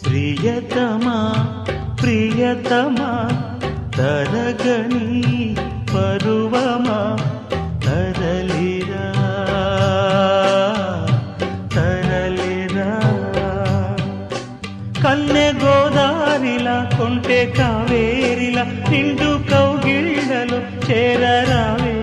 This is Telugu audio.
ప్రియతమా ప్రియతమా తరగని పరువమా తరలిరా తరలిరా కన్నె గోదారిలా కొంటె కావేరిలా నిండు కౌగిళ్ళలో చేరరావే